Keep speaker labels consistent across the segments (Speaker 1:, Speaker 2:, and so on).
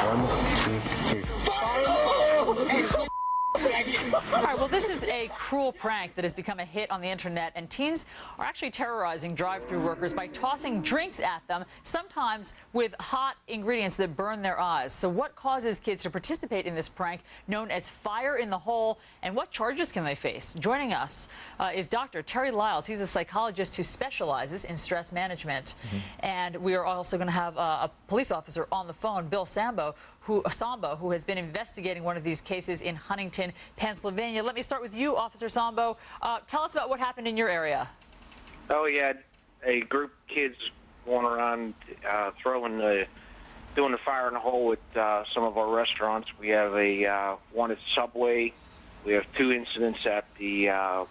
Speaker 1: 1, 2, 3.
Speaker 2: All right, well, this is a cruel prank that has become a hit on the internet, and teens are actually terrorizing drive-thru workers by tossing drinks at them, sometimes with hot ingredients that burn their eyes. So what causes kids to participate in this prank known as fire in the hole, and what charges can they face? Joining us is Dr. Terry Lyles. He's a psychologist who specializes in stress management. And we are also going to have a police officer on the phone, Bill Sambo, who has been investigating one of these cases in Huntington, Pennsylvania. Let me start with you, Officer Sambo. Tell us about what happened in your area.
Speaker 3: Oh, yeah, a group of kids going around doing the fire in the hole at some of our restaurants. We have one at Subway. We have 2 incidents at the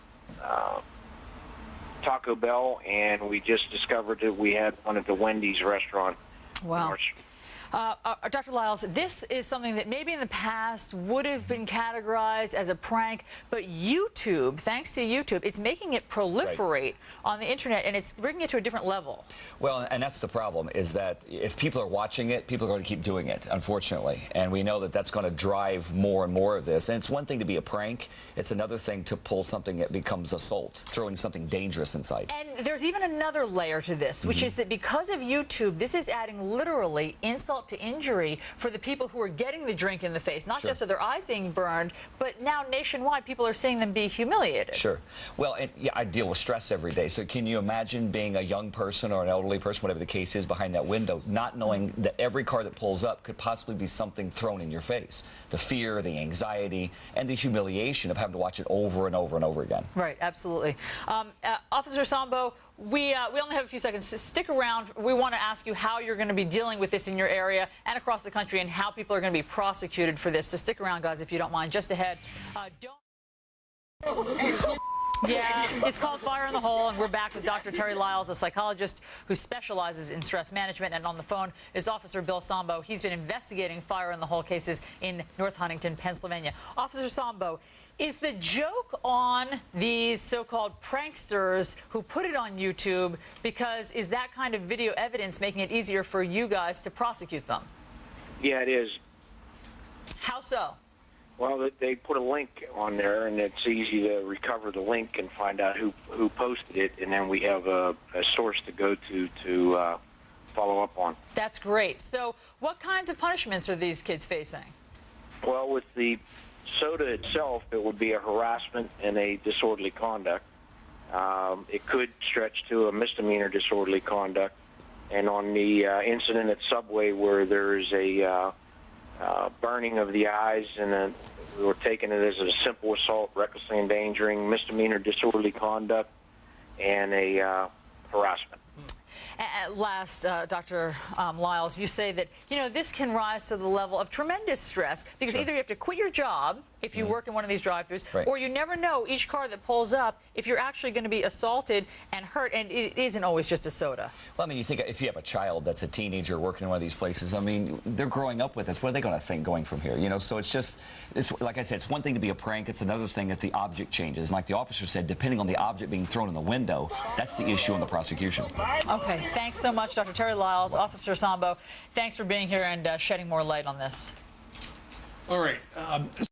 Speaker 3: Taco Bell, and we just discovered that we had one at the Wendy's restaurant.
Speaker 2: Wow. Dr. Lyles, this is something that maybe in the past would have been categorized as a prank, but YouTube, thanks to YouTube, it's making it proliferate on the internet, and it's bringing it to a different level.
Speaker 4: Well, and that's the problem, is that if people are watching it, people are going to keep doing it, unfortunately. And we know that that's going to drive more and more of this. And it's one thing to be a prank. It's another thing to pull something that becomes assault, throwing something dangerous inside.
Speaker 2: And there's even another layer to this, which is that because of YouTube, this is adding literally insult to injury for the people who are getting the drink in the face, not just of their eyes being burned, but now nationwide people are seeing them be humiliated.
Speaker 4: Sure. Well, yeah, I deal with stress every day, so can you imagine being a young person or an elderly person, whatever the case is, behind that window, not knowing that every car that pulls up could possibly be something thrown in your face? The fear, the anxiety, and the humiliation of having to watch it over and over and over again.
Speaker 2: Right, absolutely. Officer Sambo, we only have a few seconds. Stick around. We want to ask you how you're going to be dealing with this in your area and across the country, and how people are going to be prosecuted for this. So stick around, guys, if you don't mind. Just ahead. Yeah, it's called Fire in the Hole, and we're back with Dr. Terry Lyles, a psychologist who specializes in stress management. And on the phone is Officer Bill Sambo. He's been investigating fire in the hole cases in North Huntington, Pennsylvania. Officer Sambo, is the joke on these so-called pranksters who put it on YouTube because is that kind of video evidence making it easier for you guys to prosecute them?
Speaker 3: Yeah, it is.
Speaker 2: How so?
Speaker 3: Well, they put a link on there, and it's easy to recover the link and find out who posted it, and then we have a source to go to follow up on.
Speaker 2: That's great. So what kinds of punishments are these kids facing?
Speaker 3: Well, with the soda itself, it would be a harassment and a disorderly conduct. It could stretch to a misdemeanor disorderly conduct. And on the incident at Subway where there's a burning of the eyes, and we were taking it as a simple assault, recklessly endangering, misdemeanor disorderly conduct, and a harassment.
Speaker 2: At last, Dr. Lyles, you say that, you know, this can rise to the level of tremendous stress because either you have to quit your job if you work in one of these drive-thrus, or you never know each car that pulls up if you're actually going to be assaulted and hurt, and it isn't always just a soda.
Speaker 4: Well, I mean, you think if you have a child that's a teenager working in one of these places, I mean, they're growing up with this. What are they going to think going from here? You know, so it's just, it's like I said, it's one thing to be a prank. It's another thing if the object changes. And like the officer said, depending on the object being thrown in the window, that's the issue in the prosecution.
Speaker 2: Okay, thanks so much, Dr. Terry Lyles. Officer Sambo, thanks for being here and shedding more light on this.
Speaker 5: All right.